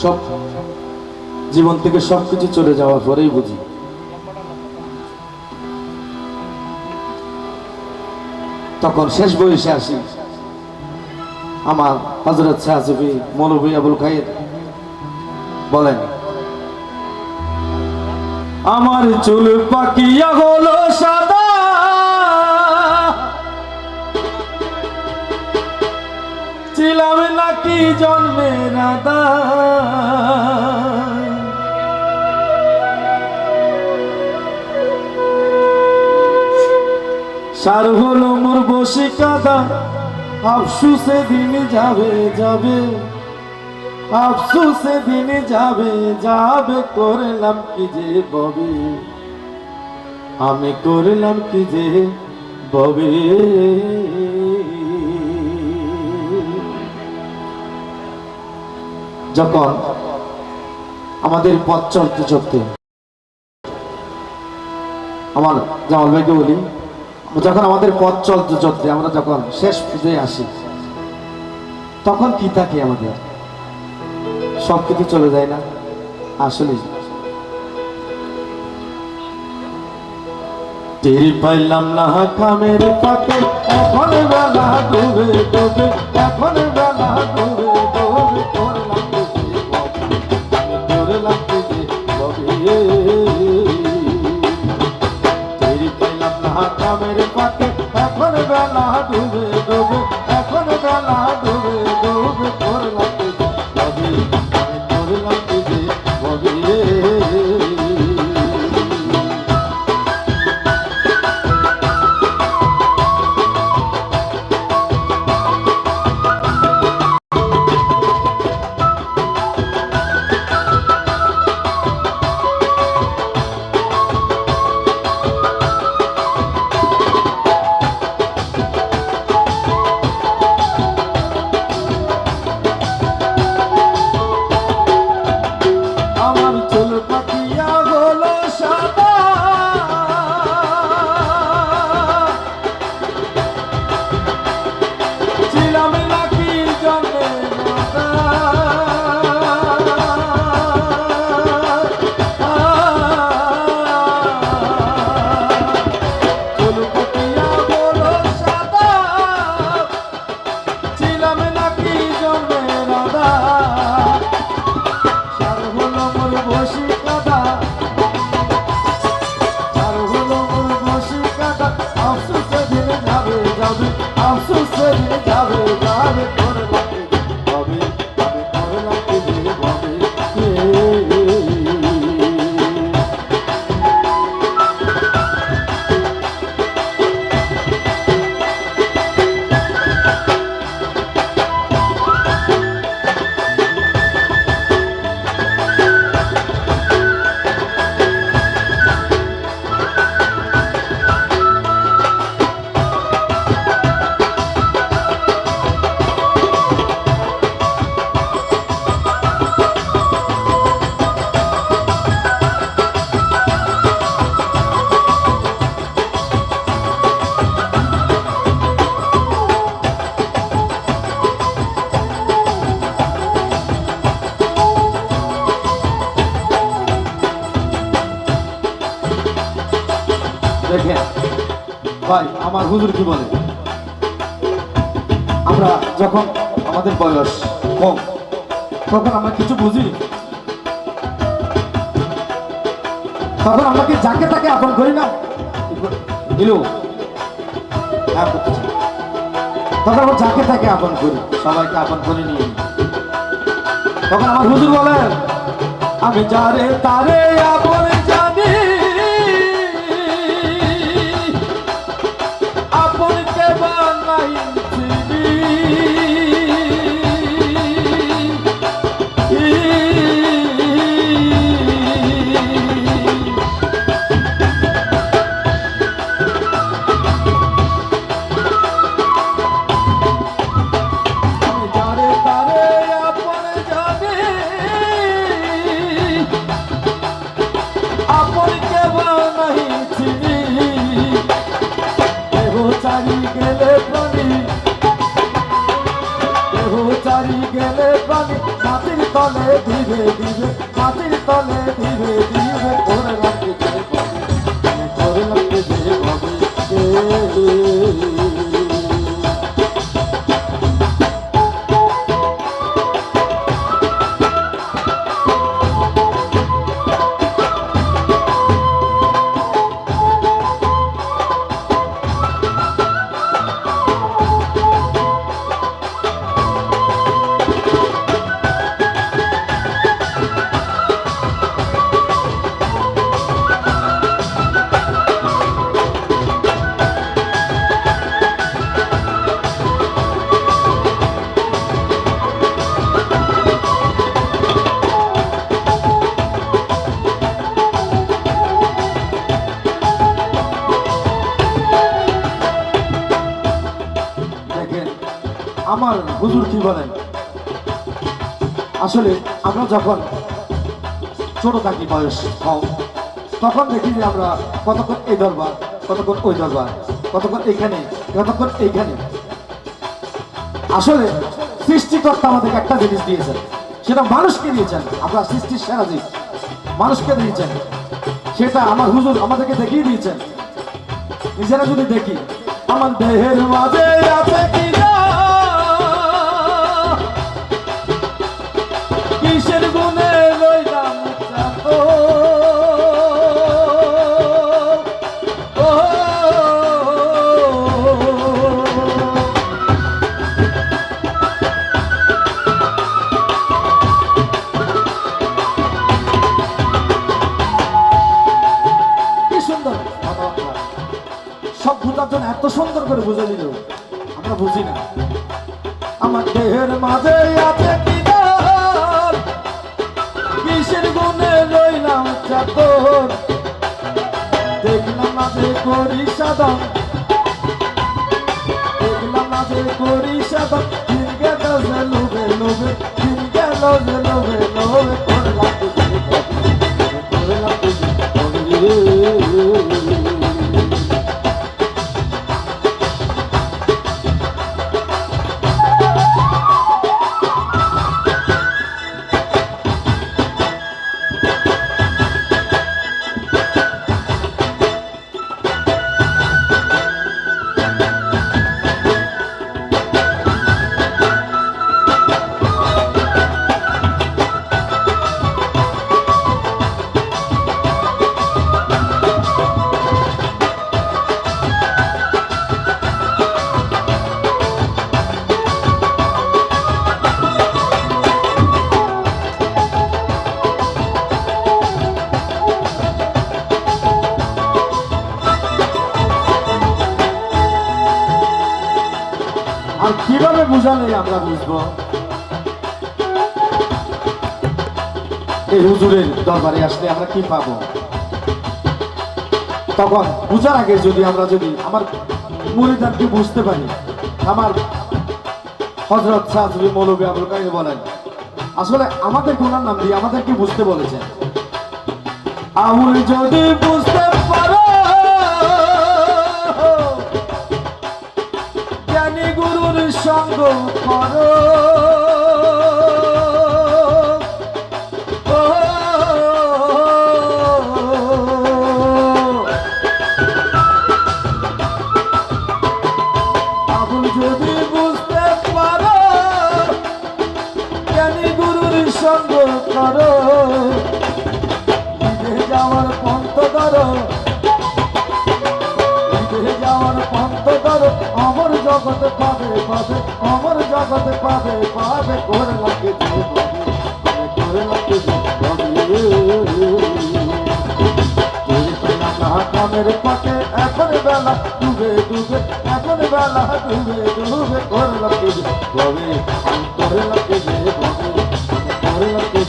সব জীবন থেকে সবকিছু চলে যাওয়ার পরেই বুঝি। তখন শেষ বয়সে আসি, আমার হযরত শাহ সুফি মৌলভী আবুল খায়ের বলেন, আমার চুল পাকিয়া হলো সাদা, ছিলাম নাকি জন্মের আদা, সার হলো মোর বসে কাদা, আফসুসে দিন যাবে যাবে, আফসুসে দিন যাবে যাবে, করলাম কি যে ববে, আমি করলাম কি যে ববে। যখন আমাদের পথ চলতে চলতে, আমার জামাল ভাইকে বলি, যখন আমাদের পথ চলতে চলতে আমরা যখন শেষ পর্যায়ে আসি, তখন কি থাকে আমাদের? সবকিছু চলে যায় না আসলে। টের পাইলাম না কামের পাকে, এখন বেলা ডুবে ডুবে, এখন বেলা ডুবে ডুবে, করলাম কি যে ববে, টের পাইলাম না কামের পাকে, এখন বেলা ডুবে ডুবে, এখন বেলা ডুবে ডুবে, করলাম কি যে ববে, আমি করলাম কি যে ববে। দেখেন ভাই, আমার হুজুর কি বলে, আমরা যখন আমাদের বয়স কম, তখন আমরা কিছু বুঝি, তখন আমরা কি যাকে তাকে আপন করি না? তখন আমরা যাকে তাকে আপন করি, সবাইকে আপন করে নিয়ে। তখন আমার হুজুর বলেন, আমি যারে তারে আপন জানি, আপনকে বানাই চিনি, আমি যারে তারে আপন জানি, মাটির তলে দিবে দিবে, মাটির তলে দিবে দিবে, করে লাগবে যে কবে, করে লাগবে যে কবে। আমার হুজুর কি বলেন, আসলে আমরা যখন ছোট থাকি, বয়স কম, তখন দেখি যে আমরা কতক্ষণ এই দরবার, কতক্ষণ ওই দরবার, কতক্ষণ এখানে, কতক্ষণ এইখানে। আসলে সৃষ্টিকর্তা আমাদেরকে একটা জিনিস দিয়েছেন, সেটা মানুষকে দিয়েছেন। আমরা সৃষ্টির সেরা জীব, মানুষকে দিয়েছেন, সেটা আমার হুজুর আমাদেরকে দেখিয়ে দিয়েছেন। নিজেরা যদি দেখি, আমার দেহের মাঝে আছে কিনা কিসের গুণে রইলাম চাঁদ, কি সুন্দর সভ্যতার জন্য এত সুন্দর করে বুঝে দিল, আমরা বুঝি না। আমার দেহের মাঝে আছে কিনা কিসের গুণে রইলাম চাদর, দেখলাম না যে করি সাধন, দেখলাম না যে করি সাধন, দিন গেল যে লোভে লোভে, দিন গেল যে লোভে লোভে, করে লাগবে করে লাগবে। আর কিভাবে বুঝালে আমরা বুঝবো? এই হুজুরের দরবারে আসলে আমরা কি পাবো? তখন বুঝার আগে যদি আমরা আমার মুরিদানকে বুঝতে পারি, আমার হযরত সাজরি মৌলভী আবুল কাইম বলেন, আসলে আমাদের গুনার নাম দিয়ে আমাদেরকে বুঝতে বলেছেন। আউল যদি বুঝতে পারো, জ্ঞানী গুরুর সঙ্গ করো, আবুল যদি বুঝতে পারো, জ্ঞানী গুরুর সঙ্গ করো, যাওয়ার পন্থ ধরো, যাওয়ার পন্থ ধরো, অমর জগতে পাবে পাবে, অমর জগতে পাবে পাবে, করে লাগে করে লাগে কামের পাকে এখন বেলা ডুবে ডুবে, এখন বেলা ডুবে ডুবে, করে লাগে করে লাগে করে লাগে।